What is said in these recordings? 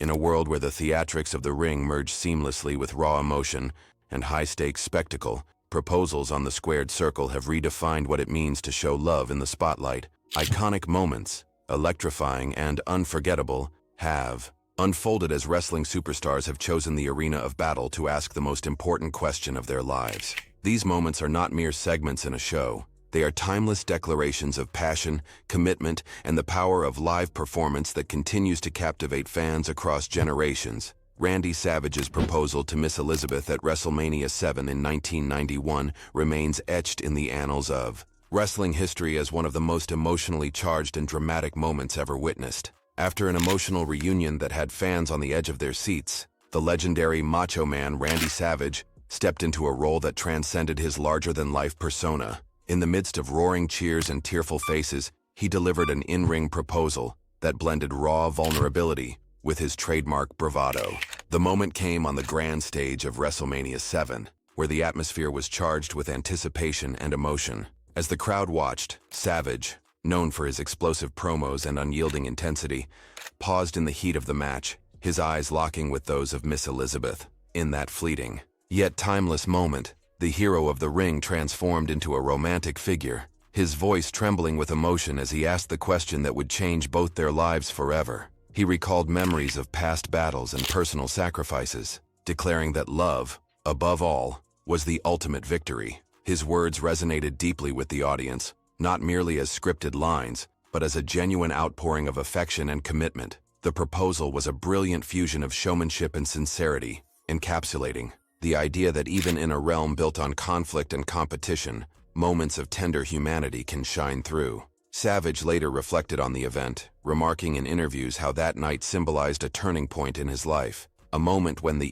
In a world where the theatrics of the ring merge seamlessly with raw emotion and high-stakes spectacle, proposals on the squared circle have redefined what it means to show love in the spotlight. Iconic moments, electrifying and unforgettable, have unfolded as wrestling superstars have chosen the arena of battle to ask the most important question of their lives. These moments are not mere segments in a show. They are timeless declarations of passion, commitment, and the power of live performance that continues to captivate fans across generations. Randy Savage's proposal to Miss Elizabeth at WrestleMania 7 in 1991 remains etched in the annals of wrestling history as one of the most emotionally charged and dramatic moments ever witnessed. After an emotional reunion that had fans on the edge of their seats, the legendary Macho Man Randy Savage stepped into a role that transcended his larger-than-life persona. In the midst of roaring cheers and tearful faces, he delivered an in-ring proposal that blended raw vulnerability with his trademark bravado. The moment came on the grand stage of WrestleMania 7, where the atmosphere was charged with anticipation and emotion. As the crowd watched, Savage, known for his explosive promos and unyielding intensity, paused in the heat of the match, his eyes locking with those of Miss Elizabeth. In that fleeting, yet timeless moment, the hero of the ring transformed into a romantic figure, his voice trembling with emotion as he asked the question that would change both their lives forever. He recalled memories of past battles and personal sacrifices, declaring that love, above all, was the ultimate victory. His words resonated deeply with the audience, not merely as scripted lines, but as a genuine outpouring of affection and commitment. The proposal was a brilliant fusion of showmanship and sincerity, encapsulating the idea that even in a realm built on conflict and competition, moments of tender humanity can shine through. Savage later reflected on the event, remarking in interviews how that night symbolized a turning point in his life, a moment when the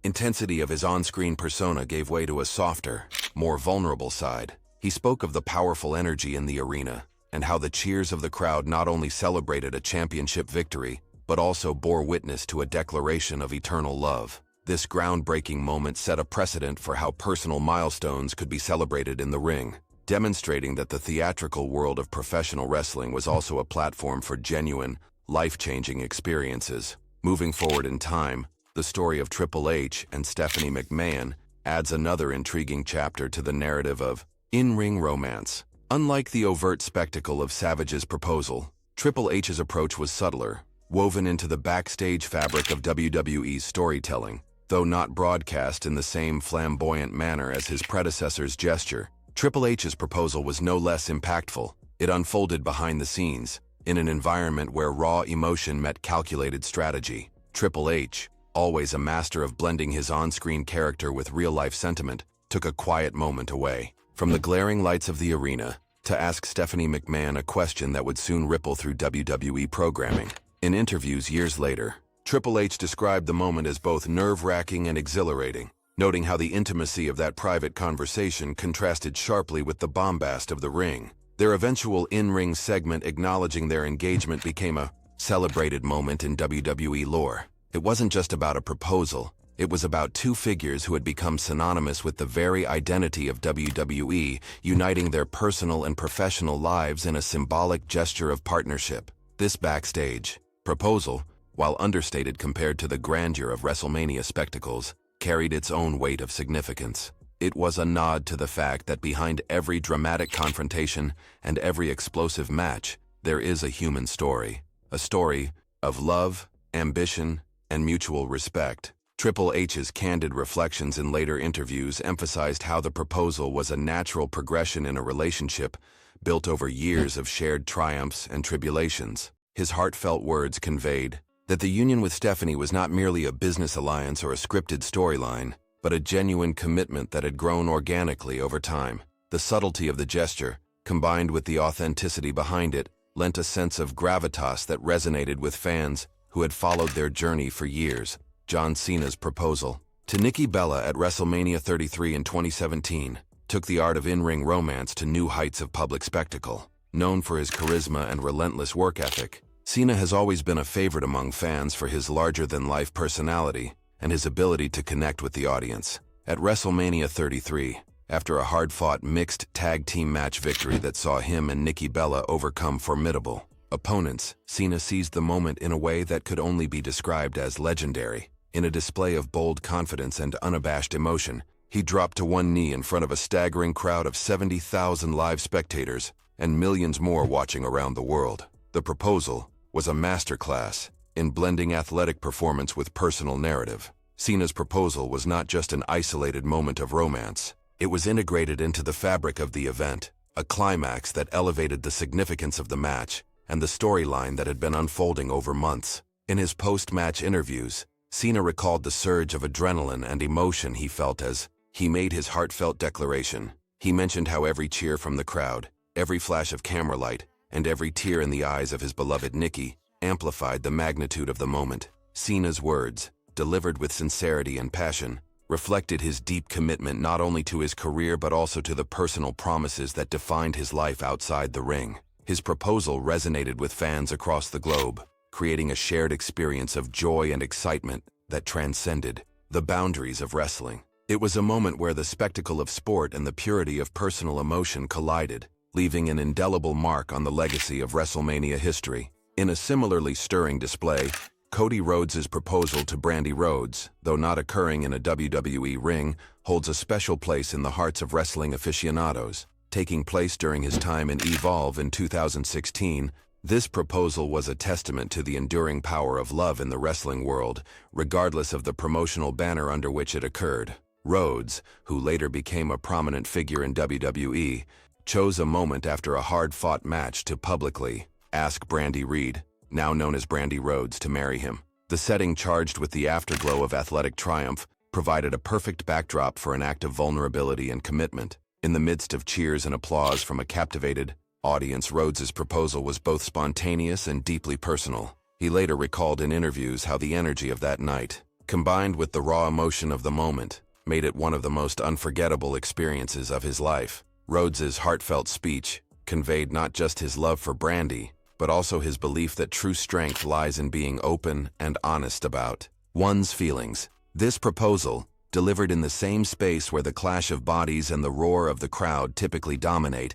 intensity of his on-screen persona gave way to a softer, more vulnerable side. He spoke of the powerful energy in the arena, and how the cheers of the crowd not only celebrated a championship victory, but also bore witness to a declaration of eternal love. This groundbreaking moment set a precedent for how personal milestones could be celebrated in the ring, demonstrating that the theatrical world of professional wrestling was also a platform for genuine, life-changing experiences. Moving forward in time, the story of Triple H and Stephanie McMahon adds another intriguing chapter to the narrative of in-ring romance. Unlike the overt spectacle of Savage's proposal, Triple H's approach was subtler, woven into the backstage fabric of WWE's storytelling. Though not broadcast in the same flamboyant manner as his predecessor's gesture, Triple H's proposal was no less impactful. It unfolded behind the scenes, in an environment where raw emotion met calculated strategy. Triple H, always a master of blending his on-screen character with real-life sentiment, took a quiet moment away from the glaring lights of the arena to ask Stephanie McMahon a question that would soon ripple through WWE programming. In interviews years later, Triple H described the moment as both nerve-wracking and exhilarating, noting how the intimacy of that private conversation contrasted sharply with the bombast of the ring. Their eventual in-ring segment acknowledging their engagement became a celebrated moment in WWE lore. It wasn't just about a proposal, it was about two figures who had become synonymous with the very identity of WWE, uniting their personal and professional lives in a symbolic gesture of partnership. This backstage proposal, while understated compared to the grandeur of WrestleMania spectacles, carried its own weight of significance. It was a nod to the fact that behind every dramatic confrontation and every explosive match, there is a human story. A story of love, ambition, and mutual respect. Triple H's candid reflections in later interviews emphasized how the proposal was a natural progression in a relationship built over years of shared triumphs and tribulations. His heartfelt words conveyed that the union with Stephanie was not merely a business alliance or a scripted storyline, but a genuine commitment that had grown organically over time. The subtlety of the gesture, combined with the authenticity behind it, lent a sense of gravitas that resonated with fans who had followed their journey for years. John Cena's proposal to Nikki Bella at WrestleMania 33 in 2017 took the art of in-ring romance to new heights of public spectacle. Known for his charisma and relentless work ethic, Cena has always been a favorite among fans for his larger-than-life personality and his ability to connect with the audience. At WrestleMania 33, after a hard-fought mixed tag team match victory that saw him and Nikki Bella overcome formidable opponents, Cena seized the moment in a way that could only be described as legendary. In a display of bold confidence and unabashed emotion, he dropped to one knee in front of a staggering crowd of 70,000 live spectators and millions more watching around the world. The proposal was a masterclass in blending athletic performance with personal narrative. Cena's proposal was not just an isolated moment of romance. It was integrated into the fabric of the event, a climax that elevated the significance of the match and the storyline that had been unfolding over months. In his post-match interviews, Cena recalled the surge of adrenaline and emotion he felt as he made his heartfelt declaration. He mentioned how every cheer from the crowd, every flash of camera light, and every tear in the eyes of his beloved Nikki amplified the magnitude of the moment. Cena's words, delivered with sincerity and passion, reflected his deep commitment not only to his career but also to the personal promises that defined his life outside the ring. His proposal resonated with fans across the globe, creating a shared experience of joy and excitement that transcended the boundaries of wrestling. It was a moment where the spectacle of sport and the purity of personal emotion collided, leaving an indelible mark on the legacy of WrestleMania history. In a similarly stirring display, Cody Rhodes' proposal to Brandi Rhodes, though not occurring in a WWE ring, holds a special place in the hearts of wrestling aficionados. Taking place during his time in Evolve in 2016, this proposal was a testament to the enduring power of love in the wrestling world, regardless of the promotional banner under which it occurred. Rhodes, who later became a prominent figure in WWE, chose a moment after a hard-fought match to publicly ask Brandi Reed, now known as Brandi Rhodes, to marry him. The setting, charged with the afterglow of athletic triumph, provided a perfect backdrop for an act of vulnerability and commitment. In the midst of cheers and applause from a captivated audience, Rhodes' proposal was both spontaneous and deeply personal. He later recalled in interviews how the energy of that night, combined with the raw emotion of the moment, made it one of the most unforgettable experiences of his life. Rhodes' heartfelt speech conveyed not just his love for Brandi, but also his belief that true strength lies in being open and honest about one's feelings. This proposal, delivered in the same space where the clash of bodies and the roar of the crowd typically dominate,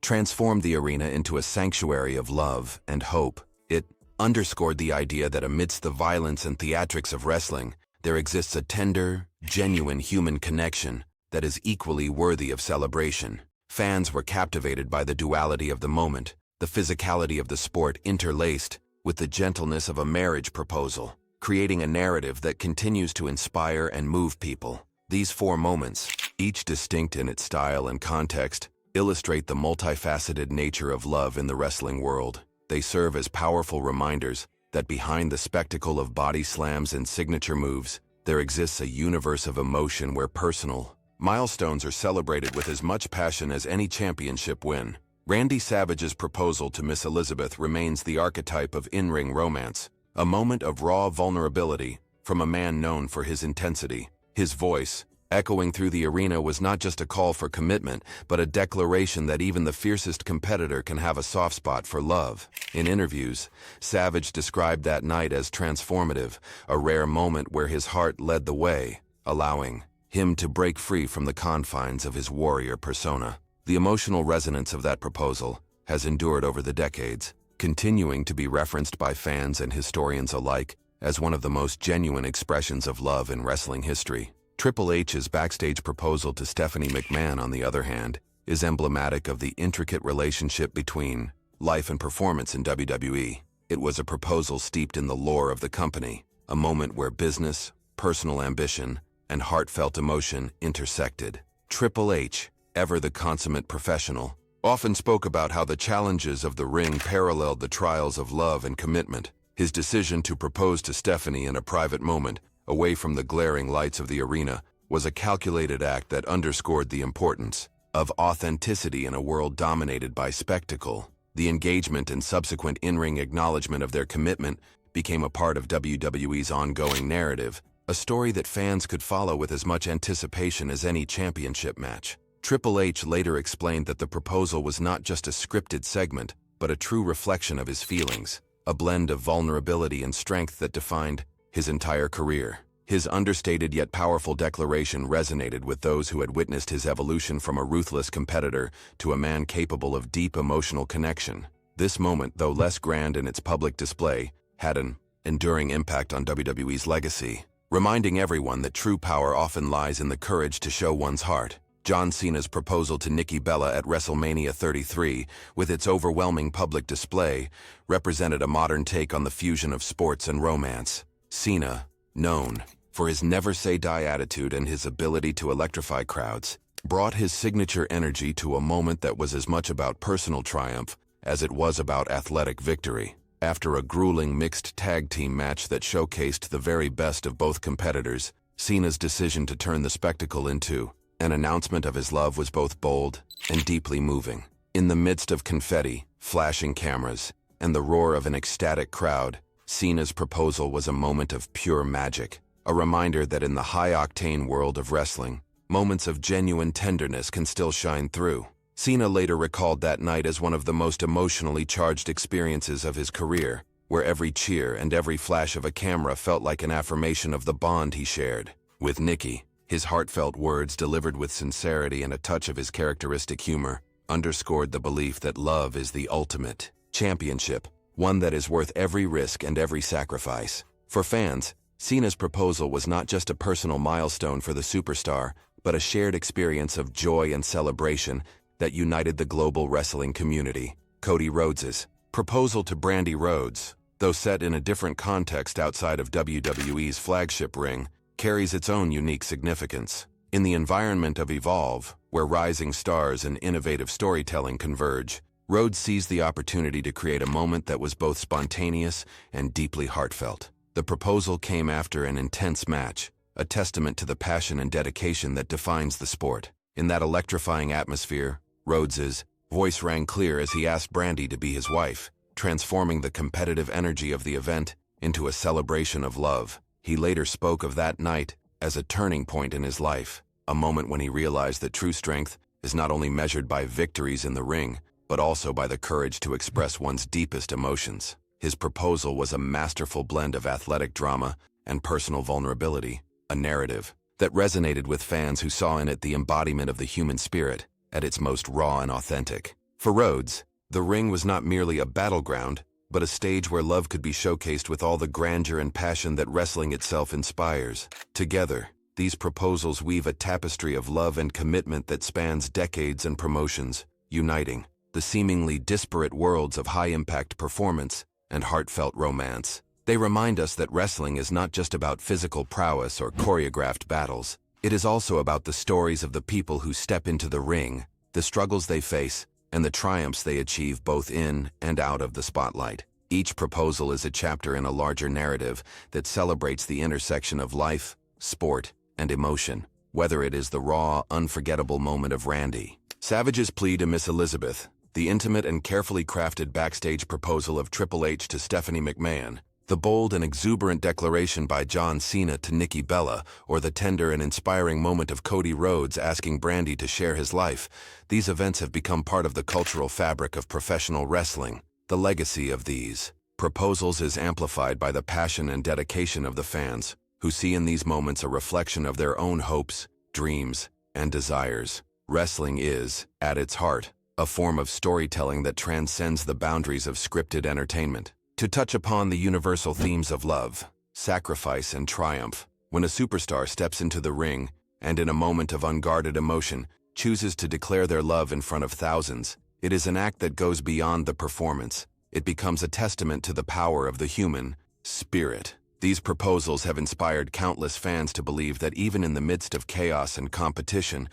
transformed the arena into a sanctuary of love and hope. It underscored the idea that amidst the violence and theatrics of wrestling, there exists a tender, genuine human connection that is equally worthy of celebration. Fans were captivated by the duality of the moment, the physicality of the sport interlaced with the gentleness of a marriage proposal, creating a narrative that continues to inspire and move people. These four moments, each distinct in its style and context, illustrate the multifaceted nature of love in the wrestling world. They serve as powerful reminders that behind the spectacle of body slams and signature moves, there exists a universe of emotion where personal milestones are celebrated with as much passion as any championship win. Randy Savage's proposal to Miss Elizabeth remains the archetype of in-ring romance, a moment of raw vulnerability from a man known for his intensity. His voice, echoing through the arena, was not just a call for commitment, but a declaration that even the fiercest competitor can have a soft spot for love. In interviews, Savage described that night as transformative, a rare moment where his heart led the way, allowing him to break free from the confines of his warrior persona. The emotional resonance of that proposal has endured over the decades, continuing to be referenced by fans and historians alike as one of the most genuine expressions of love in wrestling history. Triple H's backstage proposal to Stephanie McMahon, on the other hand, is emblematic of the intricate relationship between life and performance in WWE. It was a proposal steeped in the lore of the company, a moment where business, personal ambition, and heartfelt emotion intersected. Triple H, ever the consummate professional, often spoke about how the challenges of the ring paralleled the trials of love and commitment. His decision to propose to Stephanie in a private moment, away from the glaring lights of the arena, was a calculated act that underscored the importance of authenticity in a world dominated by spectacle. The engagement and subsequent in-ring acknowledgement of their commitment became a part of WWE's ongoing narrative, a story that fans could follow with as much anticipation as any championship match. Triple H later explained that the proposal was not just a scripted segment, but a true reflection of his feelings, a blend of vulnerability and strength that defined his entire career. His understated yet powerful declaration resonated with those who had witnessed his evolution from a ruthless competitor to a man capable of deep emotional connection. This moment, though less grand in its public display, had an enduring impact on WWE's legacy, reminding everyone that true power often lies in the courage to show one's heart. John Cena's proposal to Nikki Bella at WrestleMania 33, with its overwhelming public display, represented a modern take on the fusion of sports and romance. Cena, known for his never-say-die attitude and his ability to electrify crowds, brought his signature energy to a moment that was as much about personal triumph as it was about athletic victory. After a grueling mixed tag team match that showcased the very best of both competitors, Cena's decision to turn the spectacle into an announcement of his love was both bold and deeply moving. In the midst of confetti, flashing cameras, and the roar of an ecstatic crowd, Cena's proposal was a moment of pure magic, a reminder that in the high-octane world of wrestling, moments of genuine tenderness can still shine through. Cena later recalled that night as one of the most emotionally charged experiences of his career, where every cheer and every flash of a camera felt like an affirmation of the bond he shared with Nikki. His heartfelt words, delivered with sincerity and a touch of his characteristic humor, underscored the belief that love is the ultimate championship, one that is worth every risk and every sacrifice. For fans, Cena's proposal was not just a personal milestone for the superstar, but a shared experience of joy and celebration that united the global wrestling community. Cody Rhodes's proposal to Brandy Rhodes, though set in a different context outside of WWE's flagship ring, carries its own unique significance. In the environment of Evolve, where rising stars and innovative storytelling converge, Rhodes seized the opportunity to create a moment that was both spontaneous and deeply heartfelt. The proposal came after an intense match, a testament to the passion and dedication that defines the sport. In that electrifying atmosphere, Rhodes's voice rang clear as he asked Brandy to be his wife, transforming the competitive energy of the event into a celebration of love. He later spoke of that night as a turning point in his life, a moment when he realized that true strength is not only measured by victories in the ring, but also by the courage to express one's deepest emotions. His proposal was a masterful blend of athletic drama and personal vulnerability, a narrative that resonated with fans who saw in it the embodiment of the human spirit at its most raw and authentic. For Rhodes, the ring was not merely a battleground, but a stage where love could be showcased with all the grandeur and passion that wrestling itself inspires. Together, these proposals weave a tapestry of love and commitment that spans decades and promotions, uniting the seemingly disparate worlds of high-impact performance and heartfelt romance. They remind us that wrestling is not just about physical prowess or choreographed battles. It is also about the stories of the people who step into the ring, the struggles they face, and the triumphs they achieve both in and out of the spotlight. Each proposal is a chapter in a larger narrative that celebrates the intersection of life, sport, and emotion, whether it is the raw, unforgettable moment of Randy Savage's plea to Miss Elizabeth, the intimate and carefully crafted backstage proposal of Triple H to Stephanie McMahon, the bold and exuberant declaration by John Cena to Nikki Bella, or the tender and inspiring moment of Cody Rhodes asking Brandy to share his life. These events have become part of the cultural fabric of professional wrestling. The legacy of these proposals is amplified by the passion and dedication of the fans, who see in these moments a reflection of their own hopes, dreams, and desires. Wrestling is, at its heart, a form of storytelling that transcends the boundaries of scripted entertainment. To touch upon the universal themes of love, sacrifice, and triumph, when a superstar steps into the ring and in a moment of unguarded emotion chooses to declare their love in front of thousands, it is an act that goes beyond the performance. It becomes a testament to the power of the human spirit. These proposals have inspired countless fans to believe that even in the midst of chaos and competition,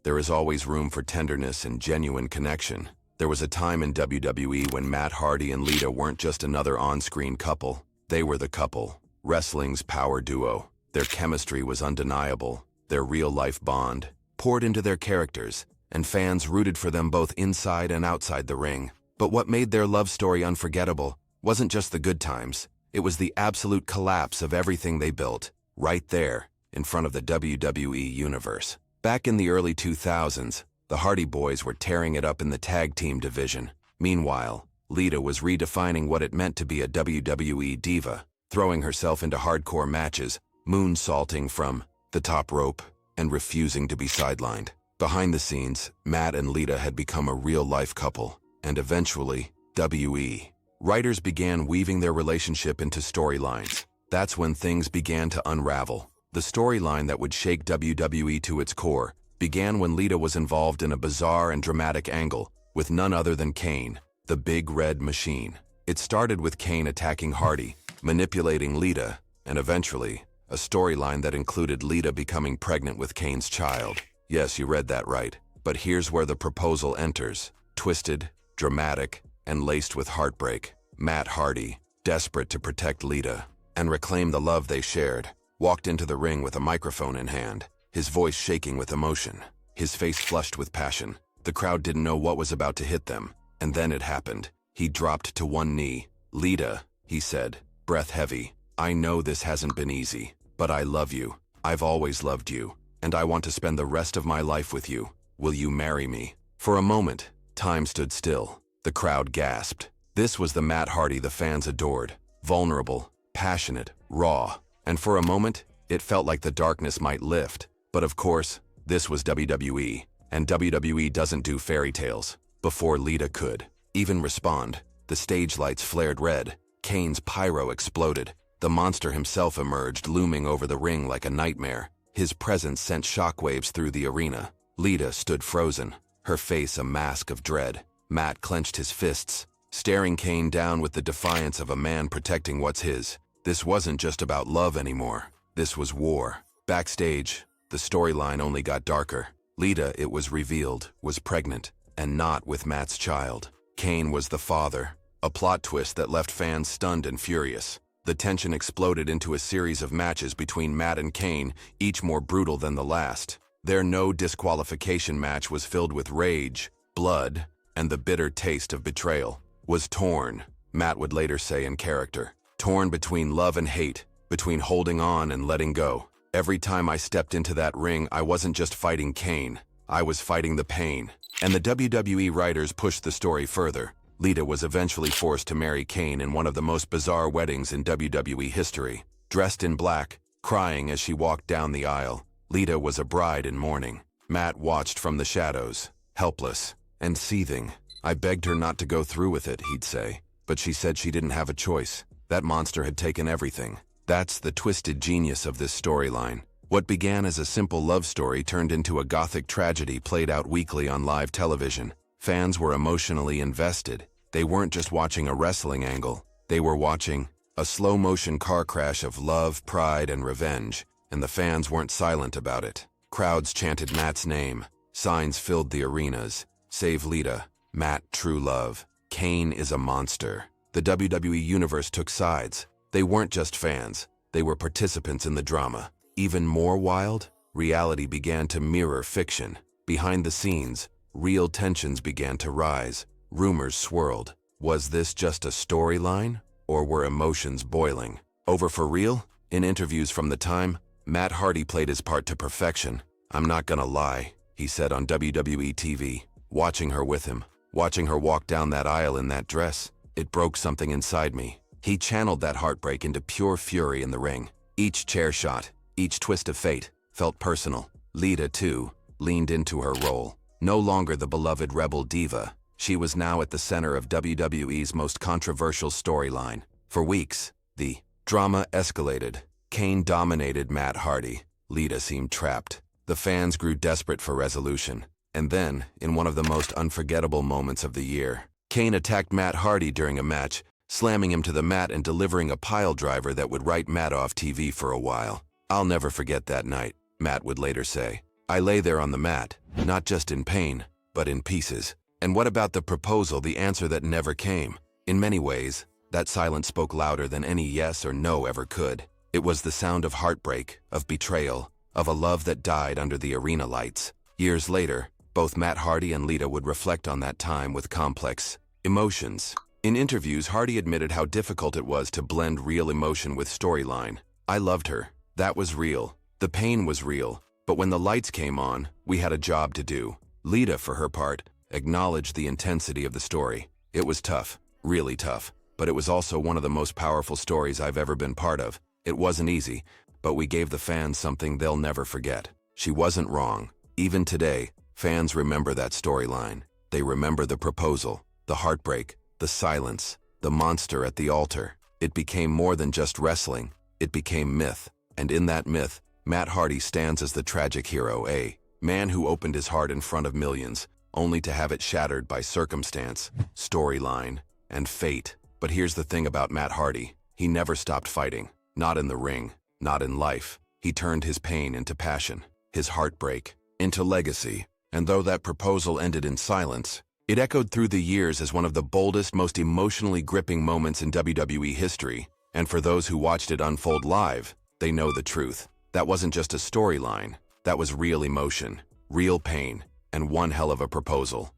there is always room for tenderness and genuine connection. There was a time in WWE when Matt Hardy and Lita weren't just another on-screen couple. They were the couple, wrestling's power duo. Their chemistry was undeniable. Their real-life bond poured into their characters, and fans rooted for them both inside and outside the ring. But what made their love story unforgettable wasn't just the good times. It was the absolute collapse of everything they built, right there, in front of the WWE Universe. Back in the early 2000s, the Hardy Boys were tearing it up in the tag team division. Meanwhile, Lita was redefining what it meant to be a WWE diva, throwing herself into hardcore matches, moonsaulting from the top rope, and refusing to be sidelined. Behind the scenes, Matt and Lita had become a real-life couple, and eventually, WWE. Writers began weaving their relationship into storylines. That's when things began to unravel. The storyline that would shake WWE to its core began when Lita was involved in a bizarre and dramatic angle with none other than Kane, the Big Red Machine. It started with Kane attacking Hardy, manipulating Lita, and eventually, a storyline that included Lita becoming pregnant with Kane's child. Yes, you read that right. But here's where the proposal enters. Twisted, dramatic, and laced with heartbreak. Matt Hardy, desperate to protect Lita and reclaim the love they shared, walked into the ring with a microphone in hand, his voice shaking with emotion, his face flushed with passion. The crowd didn't know what was about to hit them, and then it happened. He dropped to one knee. "Lita," he said, breath heavy, "I know this hasn't been easy, but I love you. I've always loved you, and I want to spend the rest of my life with you. Will you marry me?" For a moment, time stood still. The crowd gasped. This was the Matt Hardy the fans adored. Vulnerable, passionate, raw. And for a moment, it felt like the darkness might lift. But of course, this was WWE, and WWE doesn't do fairy tales. Before Lita could even respond, the stage lights flared red. Kane's pyro exploded. The monster himself emerged, looming over the ring like a nightmare. His presence sent shockwaves through the arena. Lita stood frozen, her face a mask of dread. Matt clenched his fists, staring Kane down with the defiance of a man protecting what's his. This wasn't just about love anymore. This was war. Backstage, the storyline only got darker. Lita, it was revealed, was pregnant, and not with Matt's child. Kane was the father, a plot twist that left fans stunned and furious. The tension exploded into a series of matches between Matt and Kane, each more brutal than the last. Their no disqualification match was filled with rage, blood, and the bitter taste of betrayal. Was torn, Matt would later say in character. Torn between love and hate, between holding on and letting go. "Every time I stepped into that ring, I wasn't just fighting Kane. I was fighting the pain." And the WWE writers pushed the story further. Lita was eventually forced to marry Kane in one of the most bizarre weddings in WWE history. Dressed in black, crying as she walked down the aisle, Lita was a bride in mourning. Matt watched from the shadows, helpless and seething. "I begged her not to go through with it," he'd say, "but she said she didn't have a choice. That monster had taken everything." That's the twisted genius of this storyline. What began as a simple love story turned into a gothic tragedy played out weekly on live television. Fans were emotionally invested. They weren't just watching a wrestling angle. They were watching a slow-motion car crash of love, pride, and revenge, and the fans weren't silent about it. Crowds chanted Matt's name. Signs filled the arenas. "Save Lita. Matt, true love. Kane is a monster." The WWE Universe took sides. They weren't just fans. They were participants in the drama. Even more wild, reality began to mirror fiction. Behind the scenes, real tensions began to rise. Rumors swirled. Was this just a storyline, or were emotions boiling? Over for real? In interviews from the time, Matt Hardy played his part to perfection. "I'm not gonna lie," he said on WWE TV. "Watching her with him, watching her walk down that aisle in that dress, it broke something inside me." He channeled that heartbreak into pure fury in the ring. Each chair shot, each twist of fate, felt personal. Lita, too, leaned into her role. No longer the beloved rebel diva, she was now at the center of WWE's most controversial storyline. For weeks, the drama escalated. Kane dominated Matt Hardy. Lita seemed trapped. The fans grew desperate for resolution. And then, in one of the most unforgettable moments of the year, Kane attacked Matt Hardy during a match, slamming him to the mat and delivering a pile driver that would write Matt off TV for a while. "I'll never forget that night," Matt would later say. "I lay there on the mat, not just in pain, but in pieces." And what about the proposal, the answer that never came? In many ways, that silence spoke louder than any yes or no ever could. It was the sound of heartbreak, of betrayal, of a love that died under the arena lights. Years later, both Matt Hardy and Lita would reflect on that time with complex emotions. In interviews, Hardy admitted how difficult it was to blend real emotion with storyline. "I loved her. That was real. The pain was real. But when the lights came on, we had a job to do." Lita, for her part, acknowledged the intensity of the story. "It was tough, really tough, but it was also one of the most powerful stories I've ever been part of. It wasn't easy, but we gave the fans something they'll never forget." She wasn't wrong. Even today, fans remember that storyline. They remember the proposal, the heartbreak, the silence, the monster at the altar. It became more than just wrestling. It became myth. And in that myth, Matt Hardy stands as the tragic hero, a man who opened his heart in front of millions, only to have it shattered by circumstance, storyline, and fate. But here's the thing about Matt Hardy. He never stopped fighting. Not in the ring, not in life. He turned his pain into passion, his heartbreak into legacy. And though that proposal ended in silence, it echoed through the years as one of the boldest, most emotionally gripping moments in WWE history. And for those who watched it unfold live, they know the truth. That wasn't just a storyline. That was real emotion, real pain, and one hell of a proposal.